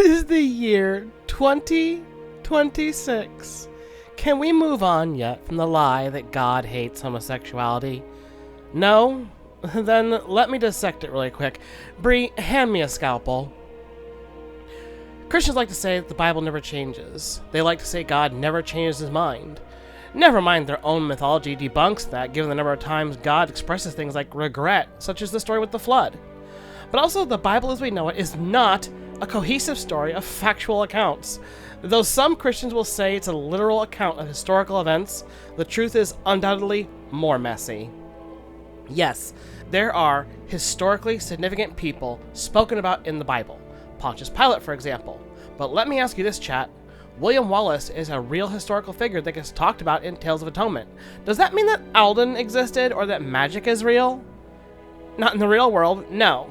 is the year 2026. Can we move on yet from the lie that God hates homosexuality? No? Then let me dissect it really quick. Bree, hand me a scalpel. Christians like to say that the Bible never changes. They like to say God never changes his mind. Never mind their own mythology debunks that, given the number of times God expresses things like regret, such as the story with the flood. But also, the Bible as we know it is not a cohesive story of factual accounts. Though some Christians will say it's a literal account of historical events, the truth is undoubtedly more messy. Yes, there are historically significant people spoken about in the Bible. Pontius Pilate, for example. But let me ask you this, chat. William Wallace is a real historical figure that gets talked about in Tales of Atonement. Does that mean that Alden existed or that magic is real? Not in the real world, no.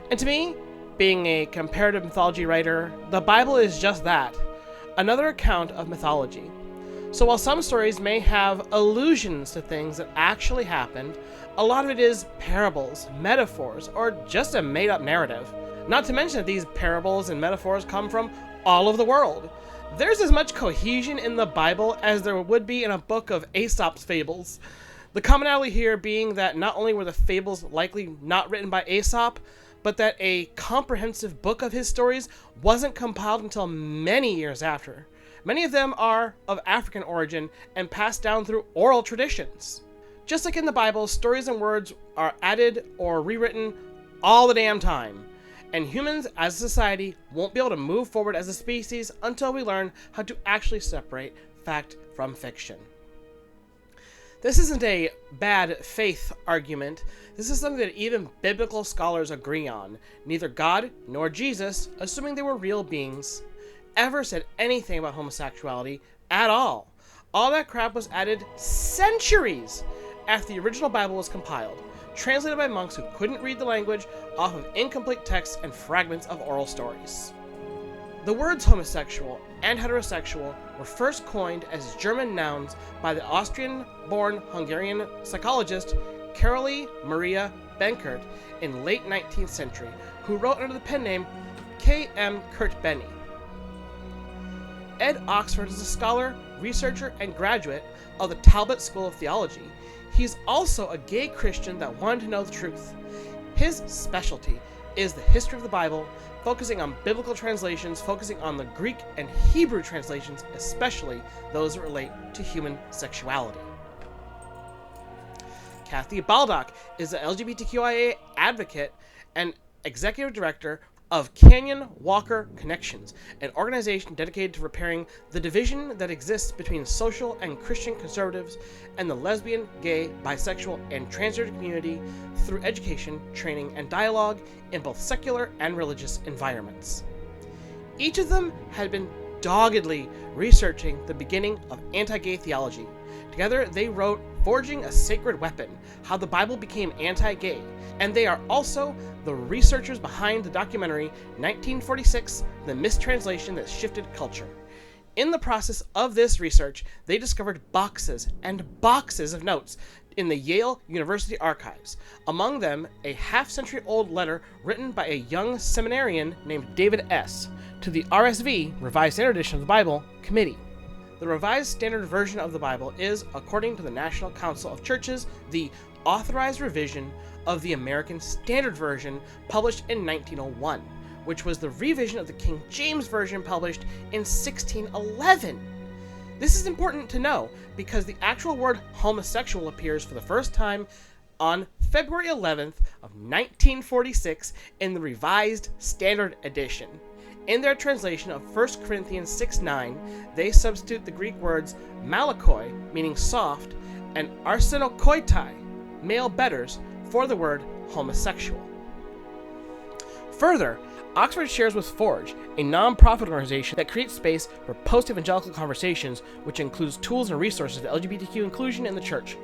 And to me, being a comparative mythology writer, the Bible is just that, another account of mythology. So while some stories may have allusions to things that actually happened, a lot of it is parables, metaphors, or just a made-up narrative. Not to mention that these parables and metaphors come from all over the world. There's as much cohesion in the Bible as there would be in a book of Aesop's fables. The commonality here being that not only were the fables likely not written by Aesop, but that a comprehensive book of his stories wasn't compiled until many years after. Many of them are of African origin and passed down through oral traditions. Just like in the Bible, stories and words are added or rewritten all the damn time. And humans as a society won't be able to move forward as a species until we learn how to actually separate fact from fiction. This isn't a bad faith argument. This is something that even biblical scholars agree on. Neither God nor Jesus, assuming they were real beings, ever said anything about homosexuality at all. All that crap was added centuries after the original Bible was compiled, translated by monks who couldn't read the language off of incomplete texts and fragments of oral stories. The words homosexual and heterosexual were first coined as German nouns by the Austrian-born Hungarian psychologist Caroly Maria Benkert in late 19th century, who wrote under the pen name K.M. Kurt Benny. Ed Oxford is a scholar, researcher, and graduate of the Talbot School of Theology. He's also a gay Christian that wanted to know the truth. His specialty is the history of the Bible, focusing on biblical translations, focusing on the Greek and Hebrew translations, especially those that relate to human sexuality. Kathy Baldock is an LGBTQIA advocate and executive director of Canyon Walker Connections, an organization dedicated to repairing the division that exists between social and Christian conservatives and the lesbian, gay, bisexual, and transgender community through education, training, and dialogue in both secular and religious environments. Each of them had been doggedly researching the beginning of anti-gay theology. Together, they wrote Forging a Sacred Weapon, How the Bible Became Anti-Gay, and they are also the researchers behind the documentary 1946, The Mistranslation That Shifted Culture. In the process of this research, they discovered boxes and boxes of notes in the Yale University archives, among them a half-century-old letter written by a young seminarian named David S. to the RSV, Revised Standard Edition of the Bible, Committee. The Revised Standard Version of the Bible is, according to the National Council of Churches, the authorized revision of the American Standard Version published in 1901, which was the revision of the King James Version published in 1611. This is important to know because the actual word homosexual appears for the first time on February 11th of 1946 in the Revised Standard Edition. In their translation of 1 Corinthians 6:9, they substitute the Greek words malakoi, meaning soft, and arsenokoitai, male betters, for the word homosexual. Further, Oxford shares with Forge, a non-profit organization that creates space for post-evangelical conversations, which includes tools and resources for LGBTQ inclusion in the church.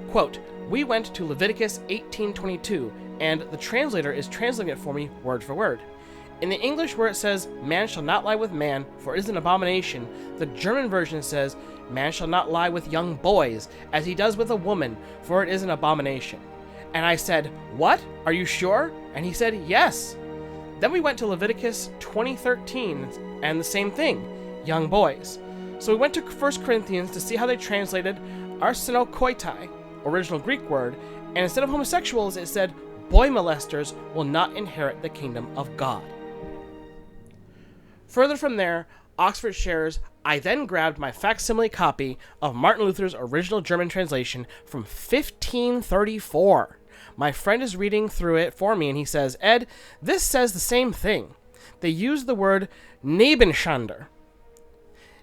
Quote, "We went to Leviticus 18:22, and the translator is translating it for me word for word. In the English where it says, 'Man shall not lie with man, for it is an abomination,' the German version says, 'Man shall not lie with young boys, as he does with a woman, for it is an abomination.' And I said, 'What? Are you sure?' And he said, 'Yes.' Then we went to Leviticus 20:13, and the same thing, young boys. So we went to 1 Corinthians to see how they translated arsenokoitai, original Greek word, and instead of homosexuals, it said, boy molesters will not inherit the kingdom of God. Further from there, Oxford shares, I then grabbed my facsimile copy of Martin Luther's original German translation from 1534. My friend is reading through it for me, and he says, Ed, this says the same thing. They use the word Nebenschänder.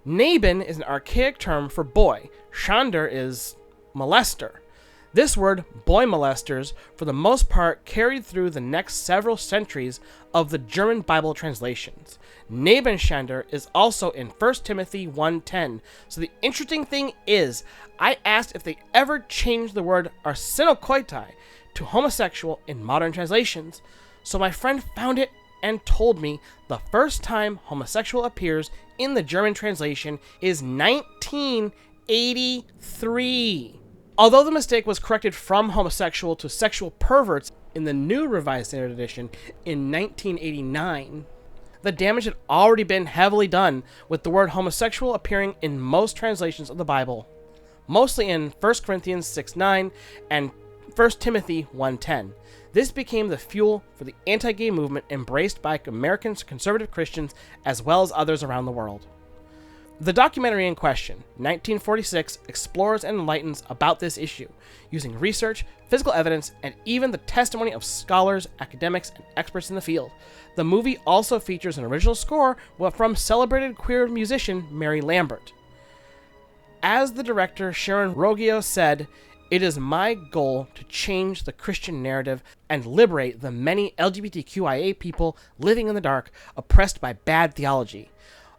Neben is an archaic term for boy. Schänder is molester. This word, boy molesters, for the most part carried through the next several centuries of the German Bible translations. Nebenschänder is also in 1 Timothy 1:10. So the interesting thing is, I asked if they ever changed the word arsenokoitai to homosexual in modern translations. So my friend found it and told me the first time homosexual appears in the German translation is 1983. Although the mistake was corrected from homosexual to sexual perverts in the new Revised Standard Edition in 1989, the damage had already been heavily done with the word homosexual appearing in most translations of the Bible, mostly in 1 Corinthians 6:9 and 1 Timothy 1:10. This became the fuel for the anti-gay movement embraced by American conservative Christians as well as others around the world. The documentary in question, 1946, explores and enlightens about this issue, using research, physical evidence, and even the testimony of scholars, academics, and experts in the field. The movie also features an original score from celebrated queer musician Mary Lambert. As the director Sharon Roggio said, it is my goal to change the Christian narrative and liberate the many LGBTQIA people living in the dark, oppressed by bad theology.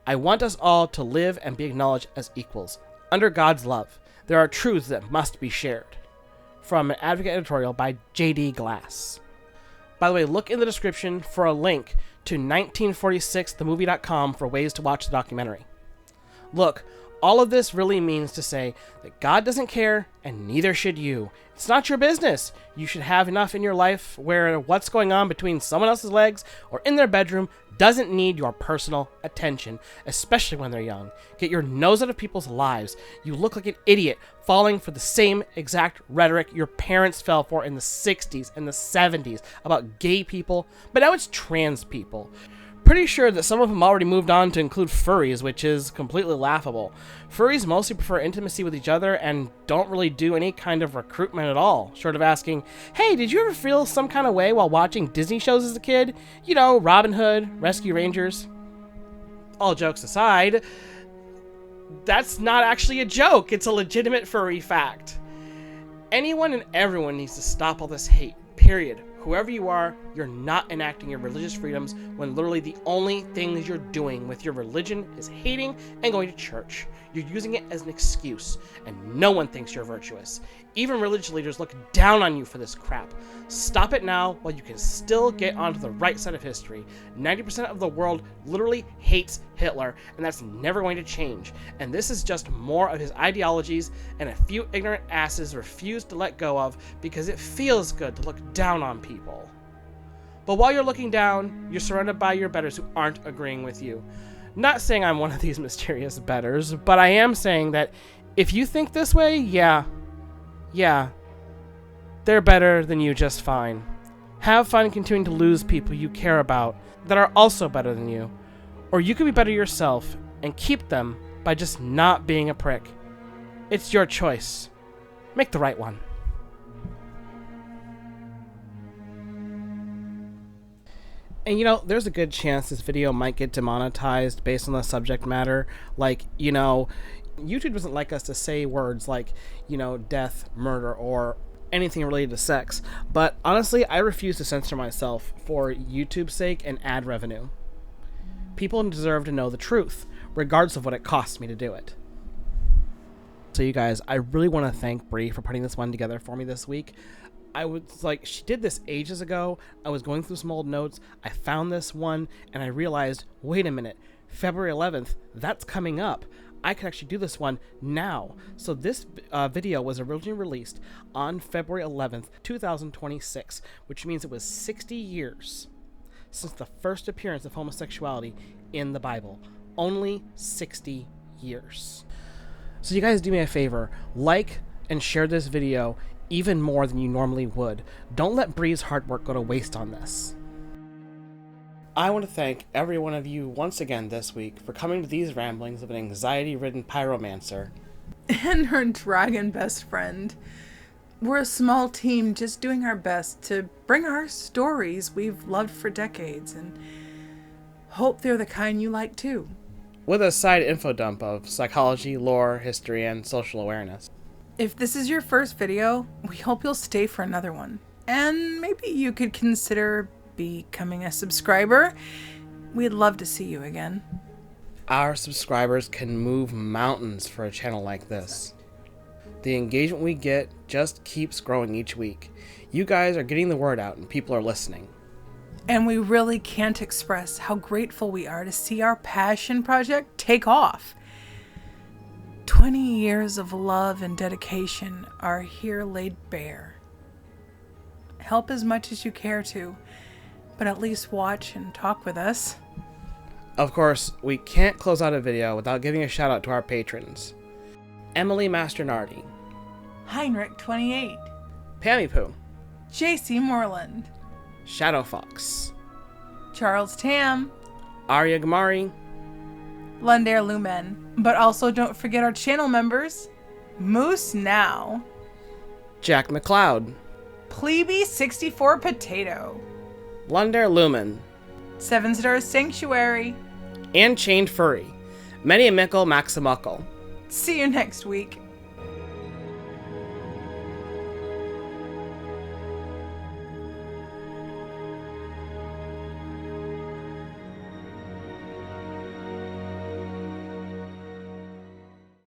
I want us all to live and be acknowledged as equals. Under God's love, there are truths that must be shared. From an Advocate editorial by J.D. Glass. By the way, look in the description for a link to 1946themovie.com for ways to watch the documentary. Look, all of this really means to say that God doesn't care, and neither should you. It's not your business. You should have enough in your life where what's going on between someone else's legs or in their bedroom doesn't need your personal attention, especially when they're young. Get your nose out of people's lives. You look like an idiot falling for the same exact rhetoric your parents fell for in the 60s and the 70s about gay people, but now it's trans people. Pretty sure that some of them already moved on to include furries, which is completely laughable. Furries mostly prefer intimacy with each other and don't really do any kind of recruitment at all, short of asking, hey, did you ever feel some kind of way while watching Disney shows as a kid? You know, Robin Hood, Rescue Rangers. All jokes aside, that's not actually a joke. It's a legitimate furry fact. Anyone and everyone needs to stop all this hate, period. Whoever you are, you're not enacting your religious freedoms when literally the only things you're doing with your religion is hating and going to church. You're using it as an excuse, and no one thinks you're virtuous. Even religious leaders look down on you for this crap. Stop it now while you can still get onto the right side of history. 90% of the world literally hates Hitler, and that's never going to change. And this is just more of his ideologies and a few ignorant asses refuse to let go of because it feels good to look down on people. But while you're looking down, you're surrounded by your betters who aren't agreeing with you. Not saying I'm one of these mysterious betters, but I am saying that if you think this way, yeah, they're better than you just fine. Have fun continuing to lose people you care about that are also better than you. Or you could be better yourself and keep them by just not being a prick. It's your choice. Make the right one. And you know, there's a good chance this video might get demonetized based on the subject matter. Like, you know, YouTube doesn't like us to say words like, you know, death, murder, or anything related to sex. But honestly, I refuse to censor myself for YouTube's sake and ad revenue. People deserve to know the truth, regardless of what it costs me to do it. So you guys, I really want to thank Bree for putting this one together for me this week. I was like, she did this ages ago. I was going through some old notes. I found this one and I realized, wait a minute, February 11th, that's coming up. I could actually do this one now. So this video was originally released on February 11th, 2026, which means it was 60 years since the first appearance of homosexuality in the Bible. Only 60 years. So you guys do me a favor, like and share this video even more than you normally would. Don't let Bree's hard work go to waste on this. I want to thank every one of you once again this week for coming to these ramblings of an anxiety-ridden pyromancer. And her dragon best friend. We're a small team just doing our best to bring our stories we've loved for decades and hope they're the kind you like too. With a side info dump of psychology, lore, history, and social awareness. If this is your first video, we hope you'll stay for another one. And maybe you could consider becoming a subscriber. We'd love to see you again. Our subscribers can move mountains for a channel like this. The engagement we get just keeps growing each week. You guys are getting the word out and people are listening. And we really can't express how grateful we are to see our passion project take off. 20 years of love and dedication are here laid bare. Help as much as you care to, but at least watch and talk with us. Of course, we can't close out a video without giving a shout out to our patrons. Emily Masternardi, Heinrich 28, Pammy Poo, JC Moreland, Shadow Fox, Charles Tam, Arya Gamari, Lundair Lumen. But also don't forget our channel members, Moose Now, Jack McLeod, Plebe 64 Potato, Lundair Lumen, 7 Star Sanctuary, and Chained Furry, Many a Mickle Maximuckle. See you next week.